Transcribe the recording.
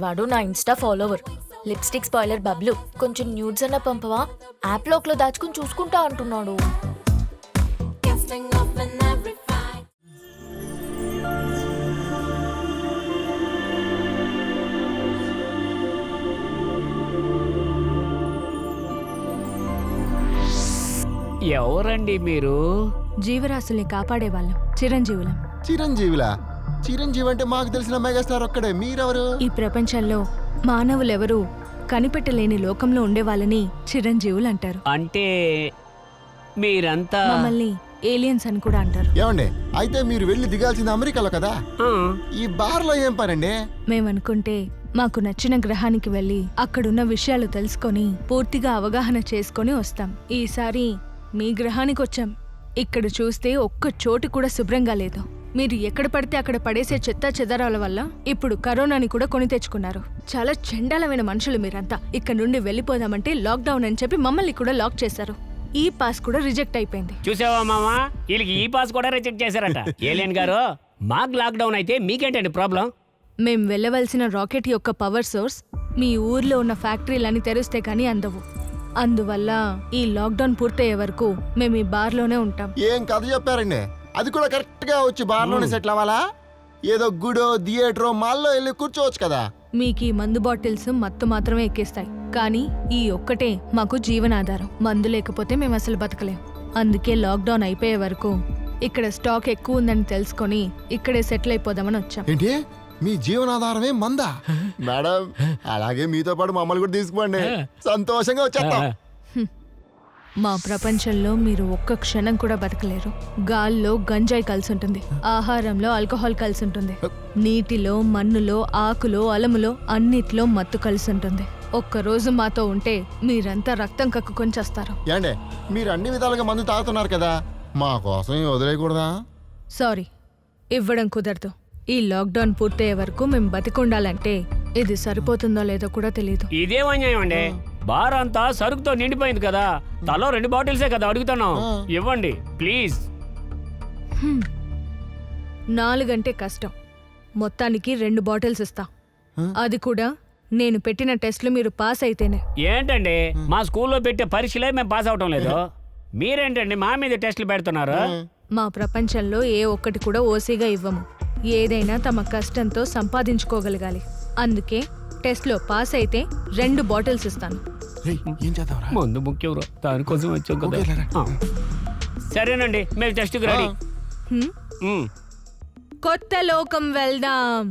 వాడు నా Insta follower. Lipstick spoiler Bablu. కొంచెం న్యూడ్స్ అన్న పంపవా? యాప్ లోక్లో దాచుకుని చూసుకుంటా అంటున్నాడు. ఎవరండి మీరు? జీవరాశుల్ని కాపాడేవాళ్ళం, చిరంజీవులం. చిరంజీవిలా? చిరంజీవి అంటే మాకు తెలిసిన మెగాస్టార్ ఒక్కడే. మీరెవరు? ఈ ప్రపంచంలో మానవులెవరూ కనిపెట్టలేని లోకంలో ఉండేవాళ్ళని చిరంజీవులు అంటారు. అంటే మీరంతా మమ్మల్ని ఏలియన్స్ అని కూడా అంటారు. ఏమండి, అయితే మీరు వెళ్ళి దిగాల్సింది అమెరికాలో కదా? ఆ, ఈ బార్లో ఏం పనండి? మేమనుకుంటే మాకు నచ్చిన గ్రహానికి వెళ్ళి అక్కడున్న విషయాలు తెలుసుకొని పూర్తిగా అవగాహన చేసుకొని వస్తాం. ఈసారి మీ గ్రహానికి వచ్చాం. ఇక్కడ చూస్తే ఒక్క చోటు కూడా శుభ్రంగా లేదు. మీరు ఎక్కడ పడితే అక్కడ పడేసే చెత్త చెదరాల వల్ల ఇప్పుడు కరోనాని కూడా కొని తెచ్చుకున్నారు. చాలా చండాలమైన మనుషులు మీరంతా. ఇక్కడ నుండి వెళ్ళిపోదామంటే లాక్డౌన్ అని చెప్పి మమ్మల్ని కూడా లాక్ చేశారు. ఈ పాస్ కూడా రిజెక్ట్ అయిపోయింది. చూసావా మామా, వీళ్ళకి ఈ పాస్ కూడా రిజెక్ట్ చేశారట. ఏలియన్ గారు, మాకు లాక్డౌన్ అయితే మీకేంటండి ప్రాబ్లం? మేం వెళ్ళవలసిన రాకెట్ యొక్క పవర్ సోర్స్ మీ ఊర్లో ఉన్న ఫ్యాక్టరీలని తెరిస్తే కానీ అందవు. అందువల్ల ఈ లాక్డౌన్ పూర్తయ్యే వరకు మేము ఈ బార్లోనే ఉంటాం. ఏం కథ చెప్పారండి? అది కూడా కరెక్ట్ గా వచ్చి బార్లోనే సెటిల్ అవ్వాలా? ఏదో గుడో థియేటరో మాల్లో వెళ్ళి కూర్చోవచ్చు కదా. మీకు ఈ మందు బాటిల్స్ మత్తు మాత్రమే ఎక్కిస్తాయి, కానీ ఈ ఒక్కటే మాకు జీవనాధారం. మందు లేకపోతే మేము అసలు బతకలేం. అందుకే లాక్డౌన్ అయిపోయే వరకు ఇక్కడ స్టాక్ ఎక్కువ ఉందని తెలుసుకొని ఇక్కడే సెటిల్ అయిపోదామని వచ్చాం. ఏంటి, మీ జీవనాధారమే మందా? మేడం, అలాగే మీతో పాటు మమ్మల్ని కూడా తీసుకోండి. సంతోషంగా వచ్చేస్తాం. మా ప్రపంచంలో మీరు ఒక్క క్షణం కూడా బతకలేరు. గాల్లో గంజాయి కలిసి ఉంటుంది, ఆహారంలో ఆల్కహాల్ కలిసి ఉంటుంది, నీటిలో, మన్నులో, ఆకులో, అలములో అన్నిట్లో మత్తు కలిసి ఉంటుంది. ఒక్కరోజు మాతో ఉంటే మీరంతా రక్తం కక్కుకొని చేస్తారు. ఏండి, మీరు అన్ని విధాలుగా మందు తాగుతున్నారు కదా, మా కోసం వదిలేయకూడదా? సారీ, ఇవ్వడం కుదరదు. ఈ లాక్డౌన్ పూర్తయ్యే వరకు మేము బతికుండాలంటే ఇది సరిపోతుందో లేదో కూడా తెలియదు. ఇదేం అన్యాయం అండి? బార్ అంతా సరుకుతో నిండిపోయింది కదా, తలో 2 బాటిల్సే కదా అడుగుతున్నాం. ఇవ్వండి ప్లీజ్. 4 గంటే కష్టం, మొత్తానికి 2 బాటిల్స్ ఇస్తా. అది కూడా నేను పెట్టిన టెస్ట్లు మీరు పాస్ అయితేనే. ఏంటండి, మా స్కూల్లో పెట్టే పరీక్షలే మేము పాస్ అవటం లేదు, మీరేంటండి మా మీద టెస్టులు పెడుతున్నారు? మా ప్రపంచంలో ఏ ఒక్కటి కూడా ఓసీగా ఇవ్వము. ఏదైనా తమ కష్టంతో సంపాదించుకోగలగాలి. అందుకే టెస్ట్లో పాస్ అయితే 2 బాటిల్స్ ఇస్తాను. ఏం చేద్దాంరా? ముందు ముఖ్యం, దానికోసం వచ్చాం కదా. సరేనండి, మేము టెస్ట్కి రెడీ. కొత్త లోకం వెళ్దాం.